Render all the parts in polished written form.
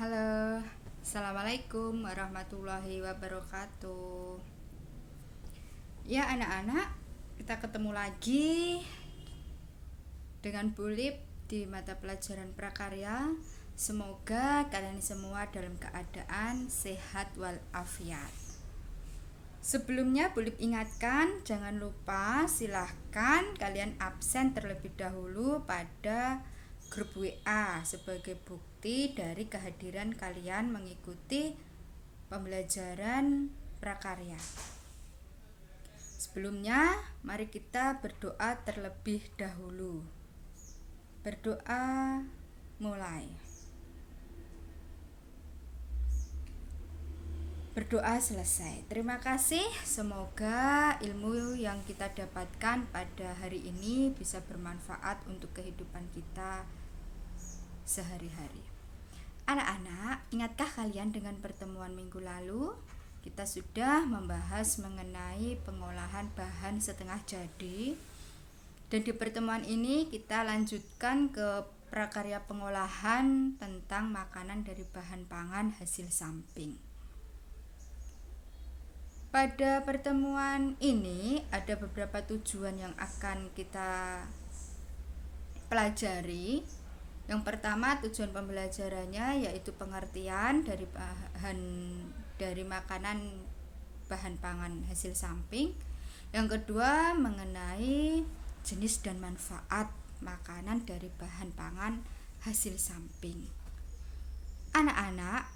Halo, Assalamualaikum warahmatullahi wabarakatuh. Ya anak-anak, kita ketemu lagi dengan Bu Lip di mata pelajaran prakarya. Semoga kalian semua dalam keadaan sehat walafiat. Sebelumnya Bu Lip ingatkan, jangan lupa silahkan kalian absen terlebih dahulu pada grup WA sebagai bukti dari kehadiran kalian mengikuti pembelajaran prakarya. Sebelumnya, mari kita berdoa terlebih dahulu. Berdoa mulai. Berdoa selesai. Terima kasih. Semoga ilmu yang kita dapatkan pada hari ini bisa bermanfaat untuk kehidupan kita sehari-hari. Anak-anak, ingatkah kalian dengan pertemuan minggu lalu kita sudah membahas mengenai pengolahan bahan setengah jadi, dan di pertemuan ini kita lanjutkan ke prakarya pengolahan tentang makanan dari bahan pangan hasil samping. Pada pertemuan ini ada beberapa tujuan yang akan kita pelajari. Yang pertama, tujuan pembelajarannya yaitu pengertian dari makanan bahan pangan hasil samping. Yang kedua, mengenai jenis dan manfaat makanan dari bahan pangan hasil samping. Anak-anak,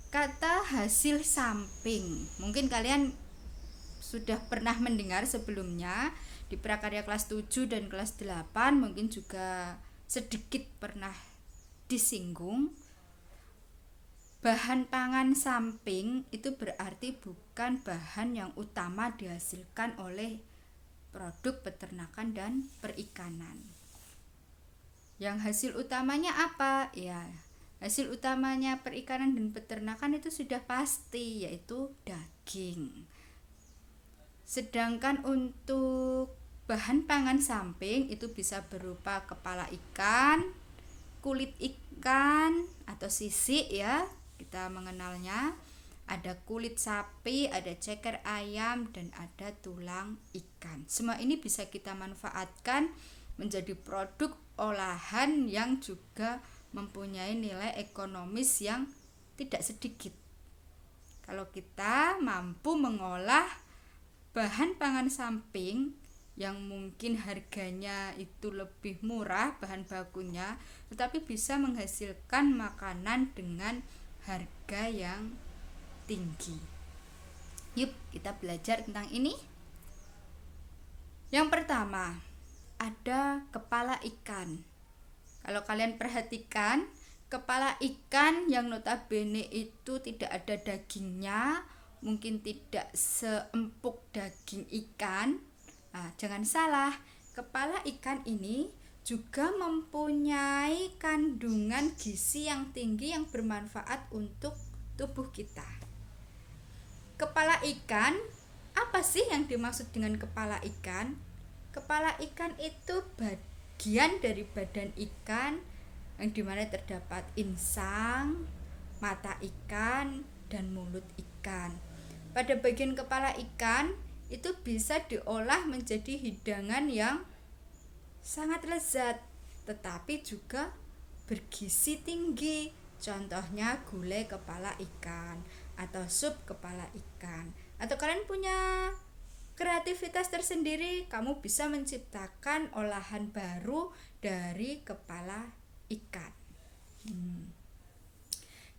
kata hasil samping mungkin kalian sudah pernah mendengar sebelumnya di prakarya kelas 7 dan kelas 8, mungkin juga sedikit pernah disinggung. Bahan pangan samping itu berarti bukan bahan yang utama dihasilkan oleh produk peternakan dan perikanan. Yang hasil utamanya apa? Ya, hasil utamanya perikanan dan peternakan itu sudah pasti, yaitu daging. Sedangkan untuk bahan pangan samping itu bisa berupa kepala ikan, kulit ikan atau sisik ya, kita mengenalnya. Ada kulit sapi, ada ceker ayam, dan ada tulang ikan. Semua ini bisa kita manfaatkan menjadi produk olahan yang juga mempunyai nilai ekonomis yang tidak sedikit. Kalau kita mampu mengolah bahan pangan samping yang mungkin harganya itu lebih murah bahan bakunya, tetapi bisa menghasilkan makanan dengan harga yang tinggi. Yuk kita belajar tentang ini. Yang pertama, ada kepala ikan. Kalau kalian perhatikan, kepala ikan yang notabene itu tidak ada dagingnya, mungkin tidak seempuk daging ikan. Jangan salah, kepala ikan ini juga mempunyai kandungan gizi yang tinggi yang bermanfaat untuk tubuh kita. Kepala ikan, apa sih yang dimaksud dengan kepala ikan? Kepala ikan itu bagian dari badan ikan yang dimana terdapat insang, mata ikan, dan mulut ikan. Pada bagian kepala ikan itu bisa diolah menjadi hidangan yang sangat lezat, tetapi juga bergizi tinggi. Contohnya gulai kepala ikan atau sup kepala ikan. Atau kalian punya kreativitas tersendiri, kamu bisa menciptakan olahan baru dari kepala ikan.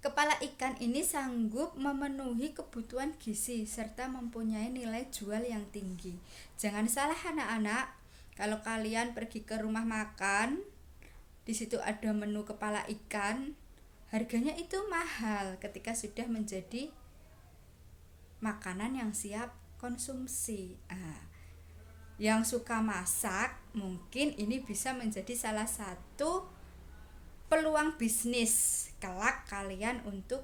Kepala ikan ini sanggup memenuhi kebutuhan gizi serta mempunyai nilai jual yang tinggi. Jangan salah anak-anak, kalau kalian pergi ke rumah makan, di situ ada menu kepala ikan, harganya itu mahal ketika sudah menjadi makanan yang siap konsumsi. Yang suka masak, mungkin ini bisa menjadi salah satu peluang bisnis kelak kalian untuk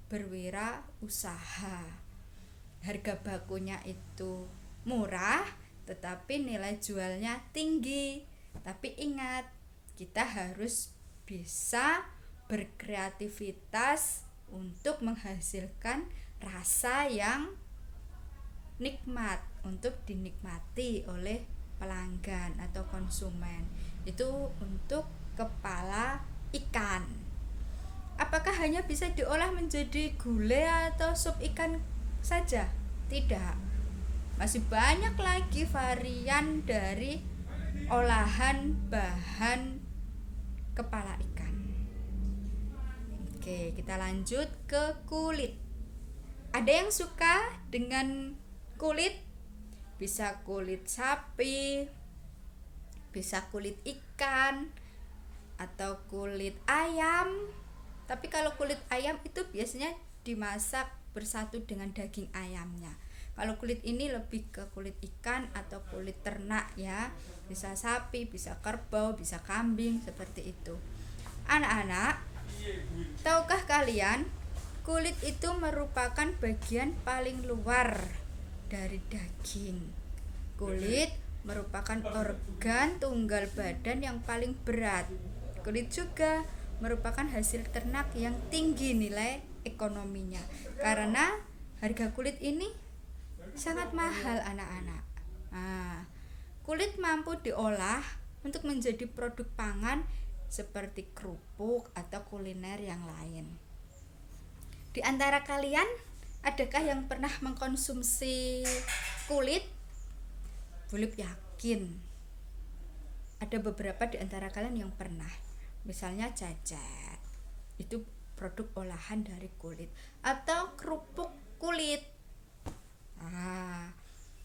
berwirausaha. Harga bakunya itu murah, tetapi nilai jualnya tinggi. Tapi ingat, kita harus bisa berkreativitas untuk menghasilkan rasa yang nikmat untuk dinikmati oleh pelanggan atau konsumen. Itu untuk kepala ikan. Apakah hanya bisa diolah menjadi gulai atau sup ikan saja? Tidak. Masih banyak lagi varian dari olahan bahan kepala ikan. Oke, kita lanjut ke kulit. Ada yang suka dengan kulit? Bisa kulit sapi, bisa kulit ikan, atau kulit ayam. Tapi kalau kulit ayam itu biasanya dimasak bersatu dengan daging ayamnya. Kalau kulit ini lebih ke kulit ikan atau kulit ternak ya. Bisa sapi, bisa kerbau, bisa kambing, seperti itu. Anak-anak, tahukah kalian kulit itu merupakan bagian paling luar dari daging. Kulit merupakan organ tunggal badan yang paling berat. Kulit juga merupakan hasil ternak yang tinggi nilai ekonominya. Karena harga kulit ini sangat mahal, anak-anak. Kulit mampu diolah untuk menjadi produk pangan seperti kerupuk atau kuliner yang lain. Di antara kalian, adakah yang pernah mengkonsumsi kulit? Bulip yakin ada beberapa di antara kalian yang pernah. Misalnya cacet, itu produk olahan dari kulit, atau kerupuk kulit.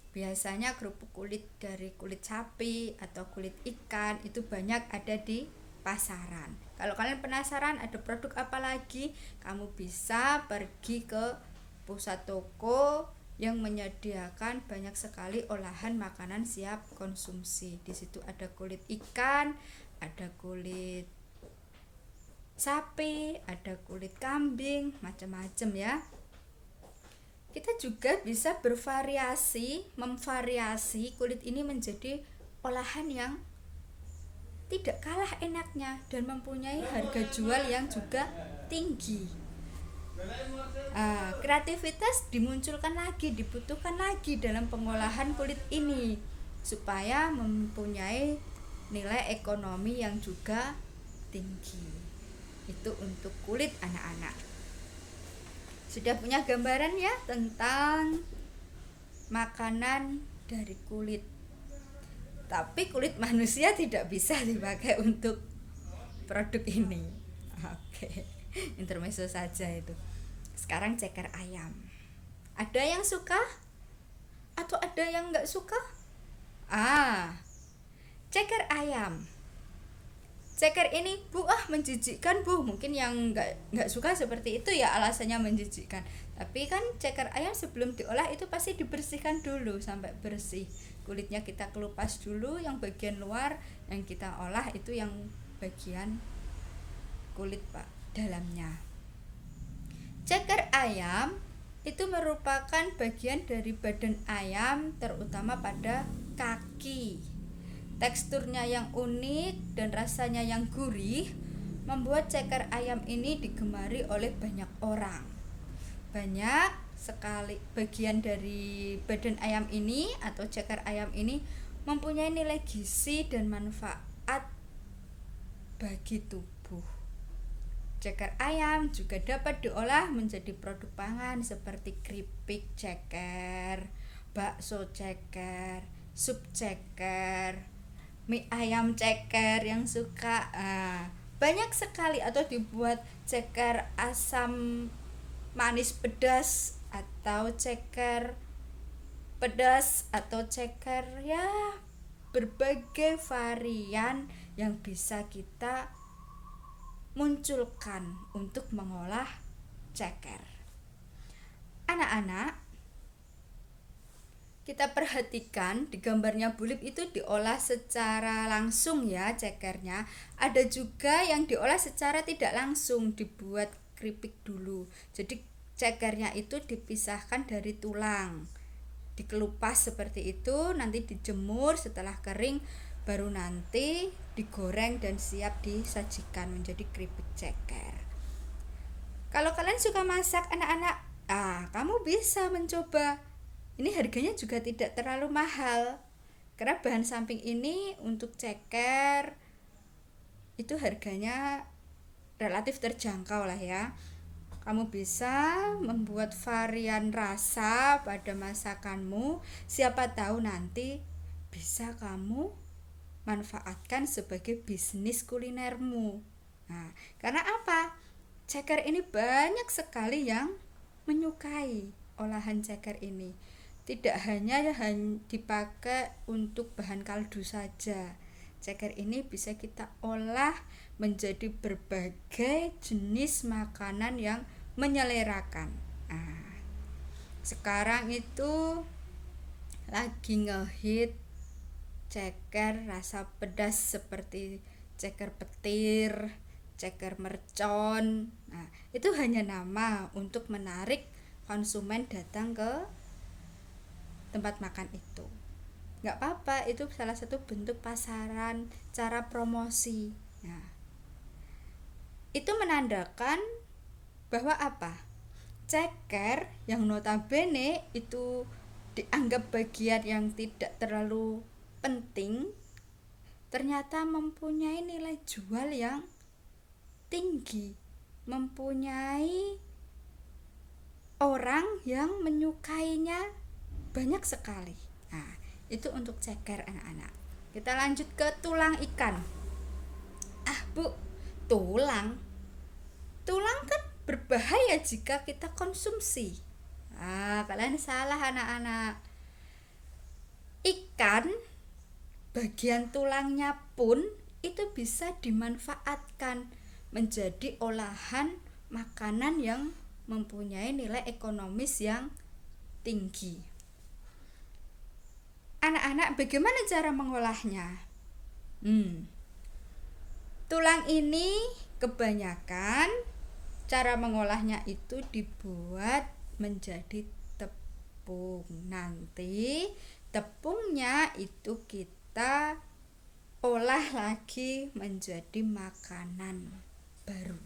Biasanya kerupuk kulit dari kulit sapi atau kulit ikan itu banyak ada di pasaran. Kalau kalian penasaran ada produk apa lagi, kamu bisa pergi ke pusat toko yang menyediakan banyak sekali olahan makanan siap konsumsi. Di situ ada kulit ikan, ada kulit sapi, ada kulit kambing, macam-macam ya. Kita juga bisa memvariasi kulit ini menjadi olahan yang tidak kalah enaknya dan mempunyai harga jual yang juga tinggi. Kreativitas dimunculkan lagi, dibutuhkan lagi dalam pengolahan kulit ini supaya mempunyai nilai ekonomi yang juga tinggi. Itu untuk kulit, anak-anak. Sudah punya gambaran ya tentang makanan dari kulit. Tapi kulit manusia tidak bisa dipakai untuk produk ini. Oke, intermezzo saja itu. Sekarang ceker ayam. Ada yang suka atau ada yang nggak suka? Ceker ayam. Ceker ini menjijikkan Bu. Mungkin yang nggak suka seperti itu ya alasannya menjijikkan. Tapi kan ceker ayam sebelum diolah itu pasti dibersihkan dulu sampai bersih. Kulitnya kita kelupas dulu, yang bagian luar yang kita olah itu yang bagian kulit dalamnya. Ceker ayam itu merupakan bagian dari badan ayam, terutama pada kaki. Teksturnya yang unik dan rasanya yang gurih membuat ceker ayam ini digemari oleh banyak orang. Banyak sekali bagian dari badan ayam ini atau ceker ayam ini mempunyai nilai gizi dan manfaat bagi tubuh. Ceker ayam juga dapat diolah menjadi produk pangan seperti keripik ceker, bakso ceker, sup ceker, mie ayam ceker yang suka. Banyak sekali, atau dibuat ceker asam manis pedas atau ceker pedas atau ceker ya, berbagai varian yang bisa kita munculkan untuk mengolah ceker. Anak-anak, kita perhatikan di gambarnya Bulip itu diolah secara langsung ya cekernya. Ada juga yang diolah secara tidak langsung, dibuat keripik dulu. Jadi cekernya itu dipisahkan dari tulang, dikelupas seperti itu, nanti dijemur, setelah kering baru nanti digoreng dan siap disajikan menjadi keripik ceker. Kalau kalian suka masak anak-anak, kamu bisa mencoba. Ini harganya juga tidak terlalu mahal, karena bahan samping ini untuk ceker itu harganya relatif terjangkau lah ya. Kamu bisa membuat varian rasa pada masakanmu, siapa tahu nanti bisa kamu manfaatkan sebagai bisnis kulinermu. Nah, karena apa? Ceker ini banyak sekali yang menyukai olahan ceker ini. Tidak hanya dipakai untuk bahan kaldu saja. Ceker ini bisa kita olah menjadi berbagai jenis makanan yang menyelerakan. Nah, sekarang itu lagi ngehit ceker rasa pedas seperti ceker petir, ceker mercon. Nah, itu hanya nama untuk menarik konsumen datang ke tempat makan itu. Nggak apa-apa, itu salah satu bentuk pasaran, cara promosi. Nah, itu menandakan bahwa apa? Ceker yang notabene itu dianggap bagian yang tidak terlalu penting, ternyata mempunyai nilai jual yang tinggi, mempunyai orang yang menyukainya banyak sekali. Nah, itu untuk ceker anak-anak. Kita lanjut ke tulang ikan. Bu, tulang kan berbahaya jika kita konsumsi. Kalian salah anak-anak. Ikan bagian tulangnya pun itu bisa dimanfaatkan menjadi olahan makanan yang mempunyai nilai ekonomis yang tinggi. Anak-anak, bagaimana cara mengolahnya? Tulang ini kebanyakan cara mengolahnya itu dibuat menjadi tepung. Nanti tepungnya itu kita olah lagi menjadi makanan baru.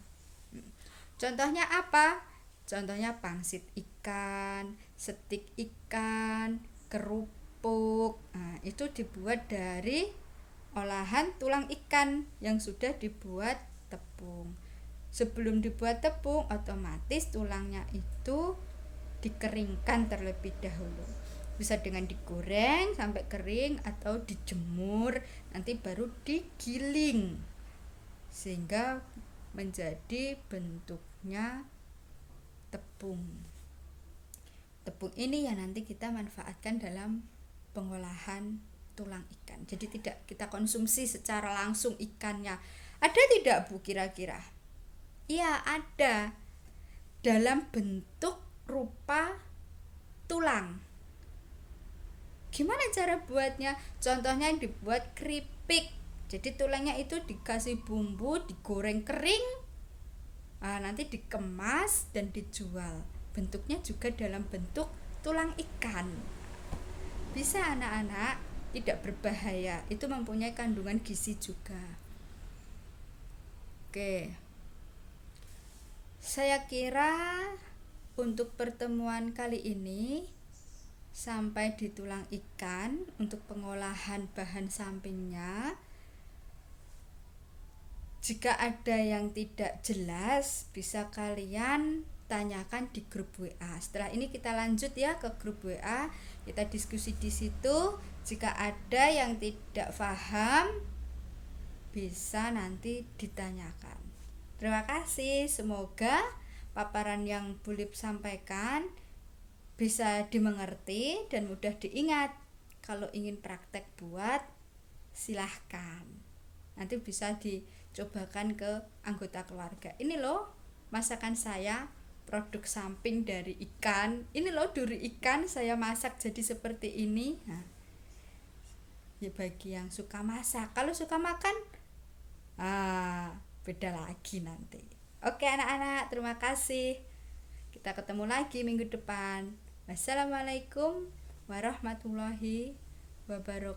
Contohnya apa? Contohnya pangsit ikan, stik ikan, kerupuk. Nah, itu dibuat dari olahan tulang ikan yang sudah dibuat tepung. Sebelum dibuat tepung, otomatis tulangnya itu dikeringkan terlebih dahulu. Bisa dengan digoreng sampai kering atau dijemur, nanti baru digiling sehingga menjadi bentuknya tepung. Tepung ini yang nanti kita manfaatkan dalam pengolahan tulang ikan. Jadi tidak kita konsumsi secara langsung ikannya. Ada tidak Bu kira-kira? Iya, ada. Dalam bentuk rupa tulang. Gimana cara buatnya? Contohnya dibuat keripik. Jadi tulangnya itu dikasih bumbu, digoreng kering, nanti dikemas dan dijual. Bentuknya juga dalam bentuk tulang ikan. Bisa anak-anak, tidak berbahaya. Itu mempunyai kandungan gizi juga. Oke. Saya kira untuk pertemuan kali ini sampai di tulang ikan untuk pengolahan bahan sampingnya. Jika ada yang tidak jelas, bisa kalian tanyakan di grup WA. Setelah ini kita lanjut ya ke grup WA, kita diskusi di situ. Jika ada yang tidak paham, bisa nanti ditanyakan. Terima kasih, semoga paparan yang Bulip sampaikan bisa dimengerti dan mudah diingat. Kalau ingin praktek buat, silahkan. Nanti bisa dicobakan ke anggota keluarga. Ini loh masakan saya, produk samping dari ikan. Ini loh duri ikan saya masak jadi seperti ini. Nah, ya bagi yang suka masak. Kalau suka makan, beda lagi nanti. Oke anak-anak, terima kasih. Kita ketemu lagi minggu depan. Wassalamualaikum warahmatullahi wabarakatuh.